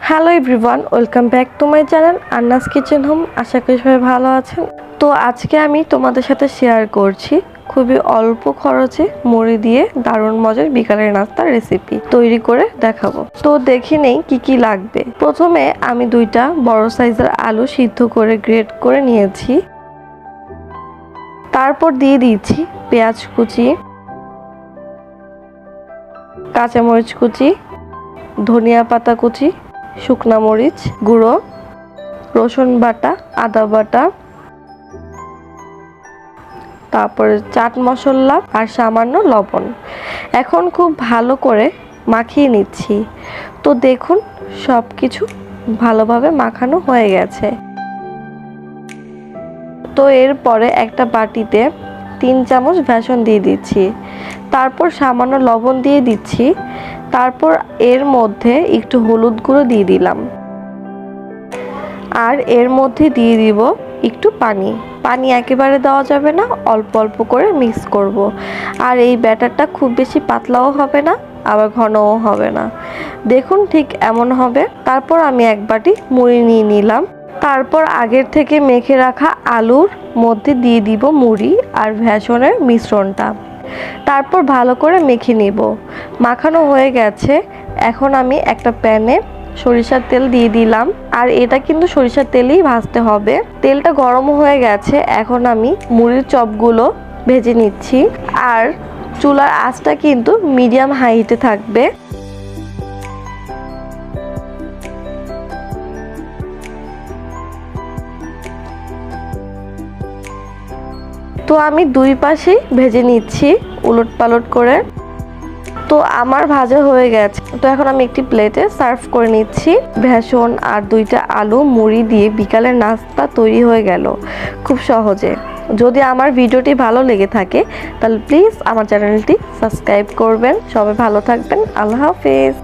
Hello everyone, welcome back to my channel Anna's kitchen home. আশা করি সবাই ভালো আছেন। তো আজকে আমি তোমাদের সাথে শেয়ার করছি খুবই অল্প খরচে মুড়ি দিয়ে দারুণ মজার বিকালের নাস্তার রেসিপি তৈরি করে দেখাবো। তো দেখে নেই কি কি লাগবে। প্রথমে আমি 2টা বড় সাইজের আলু সিদ্ধ করে গ্রেট করে নিয়েছি। তারপর দিয়ে দিয়েছি পেঁয়াজ কুচি, কাঁচামরিচ কুচি, ধনিয়া পাতা কুচি, শুকনা মরিচ গুঁড়ো, রসুন বাটা, আদা বাটা, তারপরে চাট মশলা আর সামান্য লবণ। এখন খুব ভালো করে মাখিয়ে নিচ্ছি। তো দেখুন সব কিছু ভালোভাবে মাখানো হয়ে গেছে। তো এরপরে একটা বাটিতে 3 চামচ বেসন দিয়ে দিচ্ছি। তারপর সামান্য লবণ দিয়ে দিচ্ছি। তারপর এর মধ্যে একটু হলুদ গুঁড়ো দিয়ে দিলাম, আর এর মধ্যে দিয়ে দিব একটু পানি। পানি একেবারে দেওয়া যাবে না, অল্প অল্প করে মিক্স করব। আর এই ব্যাটারটা খুব বেশি পাতলাও হবে না, আবার ঘনও হবে না। দেখুন ঠিক এমন হবে। তারপর আমি এক বাটি মুড়ি নিয়ে নিলাম। তারপর আগের থেকে মেখে রাখা আলুর মধ্যে দিয়ে দিব মুড়ি আর বেসনের মিশ্রণটা। তারপর ভালো করে মেখে নিব। মাখানো হয়ে গেছে। এখন আমি একটা প্যানে সরিষার তেল দিয়ে দিলাম, আর এটা কিন্তু সরিষার তেলেই ভাজতে হবে। তেলটা গরম হয়ে গেছে। এখন আমি মুড়ির চপগুলো ভেজে নিচ্ছি, আর চুলার আঁচটা কিন্তু মিডিয়াম হাইটে থাকবে। তো আমি 2 পাশেই ভেজে নিচ্ছি উলট পালট করে। তো আমার ভাজা হয়ে গেছে। তো এখন আমি একটি প্লেটে সার্ভ করে নিচ্ছি। বেসন আর 2টা আলু মুড়ি দিয়ে বিকালের নাস্তা তৈরি হয়ে গেল খুব সহজে। যদি আমার ভিডিওটি ভালো লেগে থাকে তাহলে প্লিজ আমার চ্যানেলটি সাবস্ক্রাইব করবেন। সবাই ভালো থাকবেন। আল্লাহ হাফেজ।